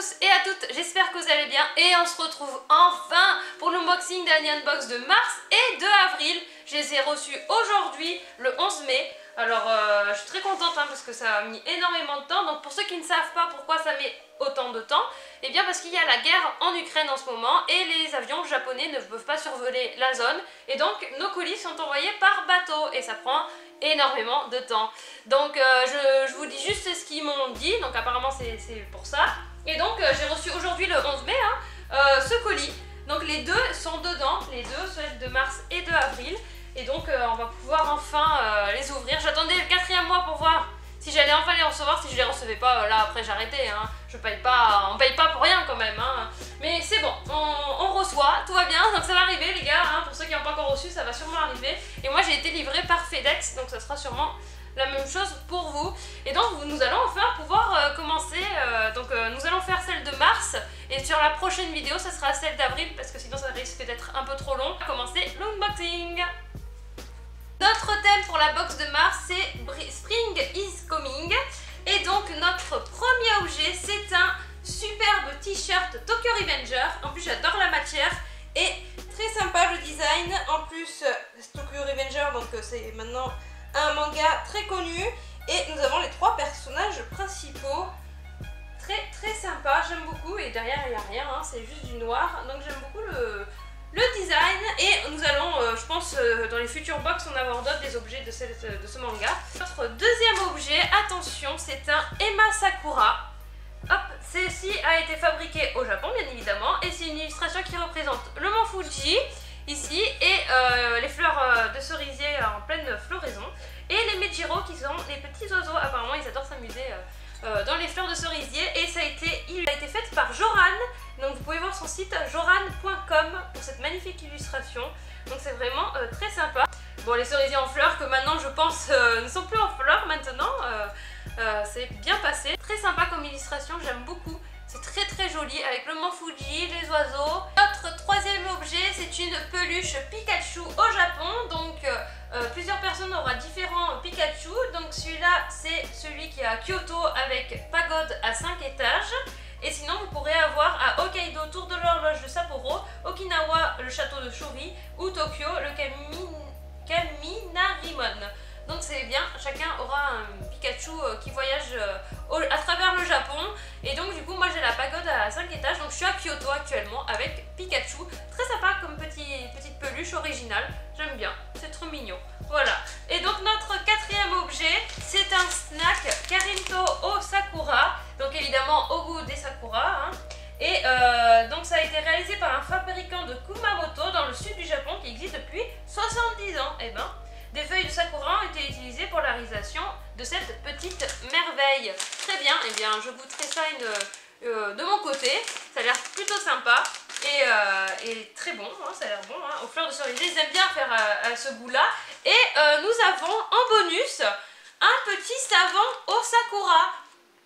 tous et à toutes, j'espère que vous allez bien et on se retrouve enfin pour l'unboxing d'Annie Unbox de mars et de avril. Je les ai reçus aujourd'hui, le 11 mai. Alors je suis très contente parce que ça a mis énormément de temps. Donc pour ceux qui ne savent pas pourquoi ça met autant de temps, eh bien parce qu'il y a la guerre en Ukraine en ce moment et les avions japonais ne peuvent pas survoler la zone. Et donc nos colis sont envoyés par bateau et ça prend énormément de temps. Donc je vous dis juste ce qu'ils m'ont dit, donc apparemment c'est pour ça. Et donc j'ai reçu aujourd'hui le 11 mai ce colis. Donc les deux sont dedans, les deux, celles de mars et de avril. Et donc on va pouvoir enfin les ouvrir. J'attendais le 4e mois pour voir si j'allais enfin les recevoir. Si je les recevais pas, là après j'arrêtais. Je paye pas, on paye pas pour rien quand même. Mais c'est bon, on reçoit, tout va bien. Donc ça va arriver les gars. Pour ceux qui n'ont pas encore reçu, ça va sûrement arriver. Et moi j'ai été livrée par FedEx, donc ça sera sûrement la même chose pour vous. Et donc nous allons enfin pouvoir commencer. Nous allons faire celle de mars. Et sur la prochaine vidéo, ça sera celle d'avril parce que sinon ça risque d'être un peu trop long. On va commencer l'unboxing. Notre thème pour la box de mars, c'est Spring is Coming. Et donc notre premier objet, c'est un superbe t-shirt Tokyo Revenger. En plus j'adore la matière et très sympa le design. En plus Tokyo Revenger, donc c'est maintenant un manga très connu. Et nous avons les 3 personnages principaux. Très sympa, j'aime beaucoup. Et derrière il n'y a rien, c'est juste du noir. Donc j'aime beaucoup le design. Et nous allons, je pense, dans les futures box, en avoir d'autres des objets de ce manga. Notre deuxième objet, attention, c'est un Emma Sakura. Hop, celle-ci a été fabriquée au Japon, bien évidemment. Et c'est une illustration qui représente le mont Fuji, ici, et les fleurs de cerisier en pleine floraison. Et les Mejiro, qui sont les petits oiseaux. Apparemment, ils adorent s'amuser dans les fleurs de cerisier. Et il a été fait par Joran. Donc vous pouvez voir son site joran.com pour cette magnifique illustration. Donc c'est vraiment très sympa. Bon, les cerisiers en fleurs que maintenant je pense ne sont plus en fleurs maintenant. C'est bien passé. Très sympa comme illustration, j'aime beaucoup. C'est très joli avec le mont Fuji, les oiseaux. Notre troisième objet, c'est une peluche Pikachu au Japon. Donc plusieurs personnes auront différents Pikachu. Donc celui-là, c'est celui qui est à Kyoto avec pagode à 5 étages. Et sinon, vous pourrez avoir à Hokkaido, Tour de l'horloge de Sapporo, Okinawa, le château de Shuri, ou Tokyo, le Kaminarimon. Donc c'est bien, chacun aura un Pikachu qui voyage à travers le Japon. Et donc du coup, moi j'ai la pagode à 5 étages, donc je suis à Kyoto actuellement avec Pikachu. Très sympa comme petite peluche originale, j'aime bien, c'est trop mignon. Voilà, et donc notre 4e objet, c'est un snack Karinto au Sakura. Donc évidemment au goût des Sakura. Et donc ça a été réalisé par un fabricant de Kumamoto dans le sud du Japon qui existe depuis 70 ans. Et ben, des feuilles de Sakura ont été utilisées pour la réalisation de cette petite merveille. Très bien, et bien je goûterai ça de mon côté. Ça a l'air plutôt sympa et très bon, ça a l'air bon. Aux fleurs de cerisier, ils aiment bien faire ce goût-là. Et nous avons en bonus un petit savon au Sakura.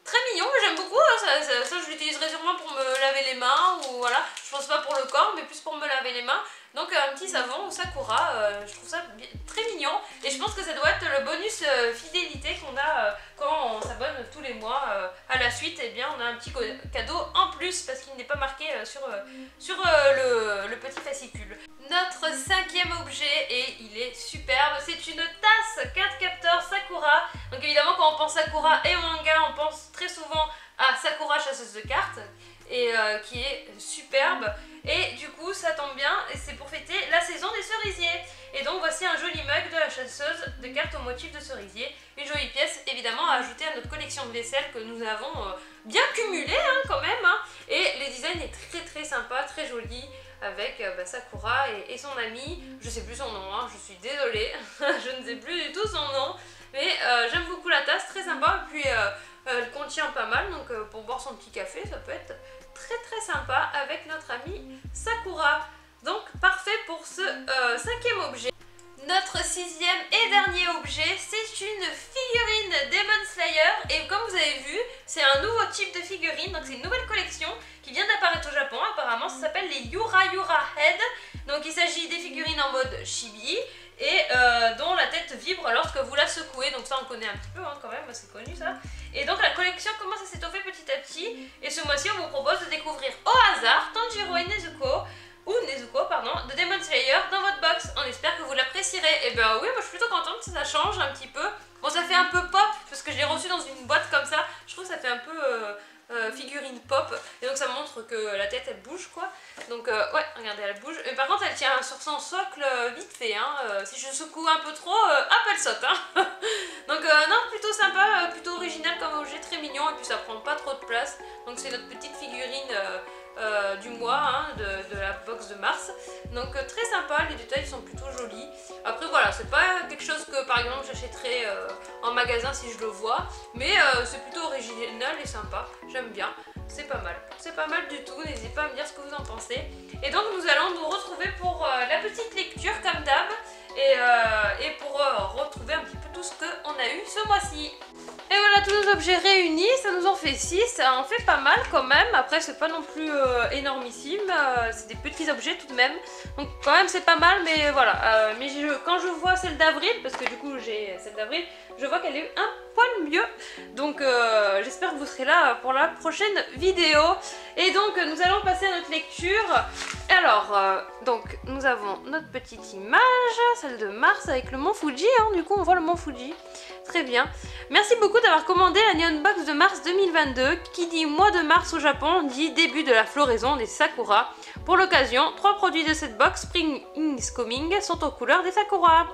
Très mignon, j'aime beaucoup, ça je l'utiliserai sûrement pour me laver les mains ou voilà, je pense pas pour le corps mais plus pour me laver les mains. Donc un petit savon au Sakura, je trouve ça très mignon et je pense que ça doit être le bonus fidélité qu'on a quand on s'abonne tous les mois à la suite. Et bien on a un petit cadeau en plus parce qu'il n'est pas marqué sur le petit fascicule. Notre 5e objet, et il est superbe, c'est une tasse 4 capteurs Sakura. Donc évidemment quand on pense Sakura et manga, on pense très souvent à Sakura chasseuse de cartes et qui est superbe. Et du coup ça tombe bien, et c'est pour fêter la saison des cerisiers. Et donc voici un joli mug de la chasseuse de cartes au motif de cerisier. Une jolie pièce évidemment à ajouter à notre collection de vaisselle que nous avons bien cumulée quand même. Et le design est très sympa, très joli. Avec Sakura et son ami, je sais plus son nom, je suis désolée, je ne sais plus du tout son nom, mais j'aime beaucoup la tasse, très sympa, et puis elle contient pas mal, donc pour boire son petit café, ça peut être très sympa avec notre amie Sakura. Donc parfait pour ce 5e objet. Notre 6e et dernier objet, c'est une figurine Demon Slayer. Et comme vous avez vu, c'est un nouveau type de figurine. Donc c'est une nouvelle collection qui vient d'apparaître au Japon. Apparemment ça s'appelle les Yura Head. Donc il s'agit des figurines en mode chibi et dont la tête vibre lorsque vous la secouez. Donc ça on connaît un petit peu quand même, c'est connu ça. Et donc la collection commence à s'étoffer petit à petit. Et ce mois-ci, on vous propose de découvrir au hasard Tanjiro et Nezuko, pardon, de Demon Slayer dans votre box. On espère que vous l'apprécierez. Et ben oui, moi je suis plutôt contente, ça change un petit peu. Bon, ça fait un peu pop, parce que je l'ai reçu dans une boîte comme ça. Je trouve que ça fait un peu figurine pop. Et donc ça montre que la tête elle bouge quoi. Donc ouais, regardez, elle bouge. Mais par contre, elle tient sur son socle vite fait. Hein. Si je secoue un peu trop, hop, elle saute. Hein. Donc non, plutôt sympa, plutôt original comme objet, très mignon. Et puis ça prend pas trop de place. Donc c'est notre petite figurine du mois hein, de la box de mars. Donc très sympa, les détails sont plutôt jolis. Après voilà, c'est pas quelque chose que par exemple j'achèterais en magasin si je le vois. Mais c'est plutôt original et sympa, j'aime bien. C'est pas mal du tout, n'hésitez pas à me dire ce que vous en pensez. Et donc nous allons nous retrouver pour la petite lecture comme d'hab. Et pour retrouver un petit peu tout ce qu'on a eu ce mois-ci. Et voilà tous nos objets réunis, ça nous en fait 6, ça en fait pas mal quand même, après c'est pas non plus énormissime, c'est des petits objets tout de même, donc quand même c'est pas mal, mais voilà, mais quand je vois celle d'avril, parce que du coup j'ai celle d'avril, je vois qu'elle est un poil mieux, donc j'espère que vous serez là pour la prochaine vidéo. Et donc nous allons passer à notre lecture. Alors, donc nous avons notre petite image, celle de Mars avec le mont Fuji, hein, du coup on voit le mont Fuji, très bien. Merci beaucoup d'avoir commandé la Neon Box de mars 2022, qui dit mois de mars au Japon, dit début de la floraison des Sakura. Pour l'occasion, 3 produits de cette box Spring is Coming sont aux couleurs des Sakura.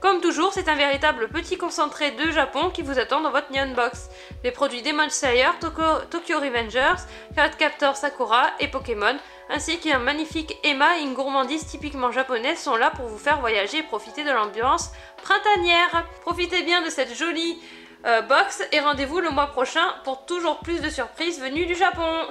Comme toujours, c'est un véritable petit concentré de Japon qui vous attend dans votre Neon Box. Les produits Demon Slayer, Tokyo Revengers, Cardcaptor Sakura et Pokémon, ainsi qu'un magnifique Emma et une gourmandise typiquement japonaise sont là pour vous faire voyager et profiter de l'ambiance printanière. Profitez bien de cette jolie box et rendez-vous le mois prochain pour toujours plus de surprises venues du Japon.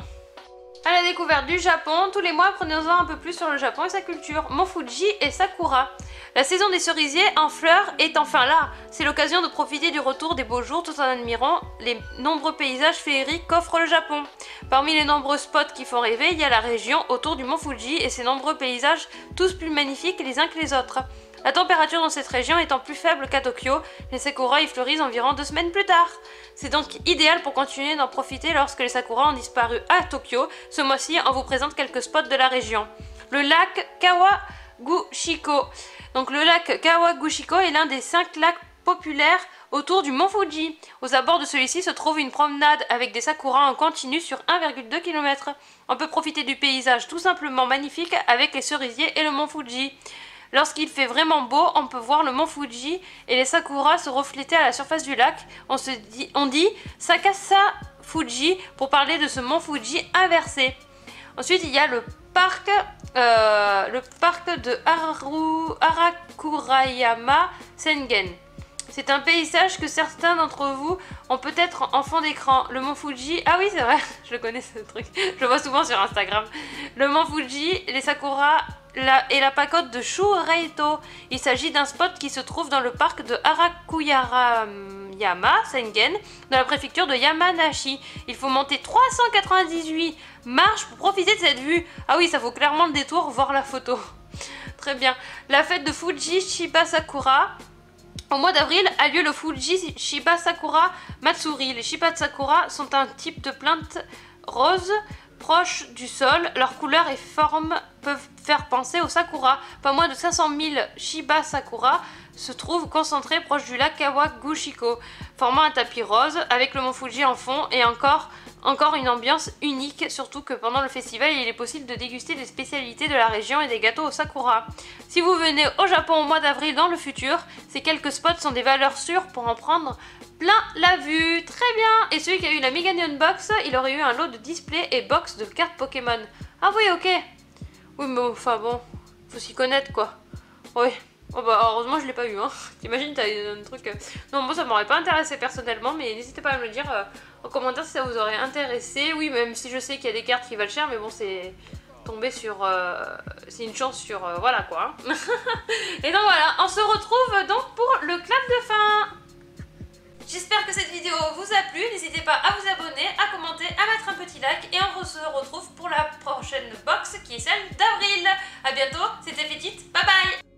À la découverte du Japon, tous les mois prenons-en un peu plus sur le Japon et sa culture. Mont Fuji et Sakura. La saison des cerisiers en fleurs est enfin là. C'est l'occasion de profiter du retour des beaux jours tout en admirant les nombreux paysages féeriques qu'offre le Japon. Parmi les nombreux spots qui font rêver, il y a la région autour du mont Fuji et ses nombreux paysages tous plus magnifiques les uns que les autres. La température dans cette région étant plus faible qu'à Tokyo, les sakura y fleurissent environ 2 semaines plus tard. C'est donc idéal pour continuer d'en profiter lorsque les sakura ont disparu à Tokyo. Ce mois-ci, on vous présente quelques spots de la région. Le lac Kawaguchiko. Donc le lac Kawaguchiko est l'un des 5 lacs populaires autour du mont Fuji. Aux abords de celui-ci se trouve une promenade avec des sakuras en continu sur 1,2 km. On peut profiter du paysage tout simplement magnifique avec les cerisiers et le mont Fuji. Lorsqu'il fait vraiment beau, on peut voir le mont Fuji et les sakuras se refléter à la surface du lac. On dit Sakasa Fuji pour parler de ce mont Fuji inversé. Ensuite, il y a le parc de Harakurayama Sengen. C'est un paysage que certains d'entre vous ont peut-être en fond d'écran. Le mont Fuji, ah oui c'est vrai, je le connais ce truc, je le vois souvent sur Instagram. Le mont Fuji, les sakuras et la pagode de Shureito. Il s'agit d'un spot qui se trouve dans le parc de Harakurayama Sengen, dans la préfecture de Yamanashi. Il faut monter 398 marches pour profiter de cette vue. Ah oui, ça vaut clairement le détour, voir la photo. Très bien. La fête de Fuji Shiba Sakura. Au mois d'avril a lieu le Fuji Shiba Sakura Matsuri. Les Shiba Sakura sont un type de plante rose proche du sol. Leurs couleurs et formes peuvent faire penser au sakura. Pas moins de 500 000 Shiba Sakura se trouvent concentrés proche du lac Kawaguchiko, formant un tapis rose avec le mont Fuji en fond et encore une ambiance unique, surtout que pendant le festival il est possible de déguster des spécialités de la région et des gâteaux au sakura. Si vous venez au Japon au mois d'avril dans le futur, ces quelques spots sont des valeurs sûres pour en prendre plein la vue. Très bien. Et celui qui a eu la Mega Neon Box, il aurait eu un lot de display et box de cartes Pokémon. Ah oui, ok. Oui mais enfin bon, faut s'y connaître quoi. Oui. Oh bah heureusement je l'ai pas eu hein. T'imagines t'as un truc... Non bon ça m'aurait pas intéressé personnellement, mais n'hésitez pas à me le dire en commentaire si ça vous aurait intéressé. Oui, même si je sais qu'il y a des cartes qui valent cher, mais bon c'est tombé sur... c'est une chance sur... voilà quoi. Et donc voilà, on se retrouve donc pour le clap de fin. J'espère que cette vidéo vous a plu, n'hésitez pas à vous abonner, à commenter, à mettre un petit like et on se retrouve pour la prochaine box qui est celle d'avril. A bientôt, c'était Fétite, bye bye.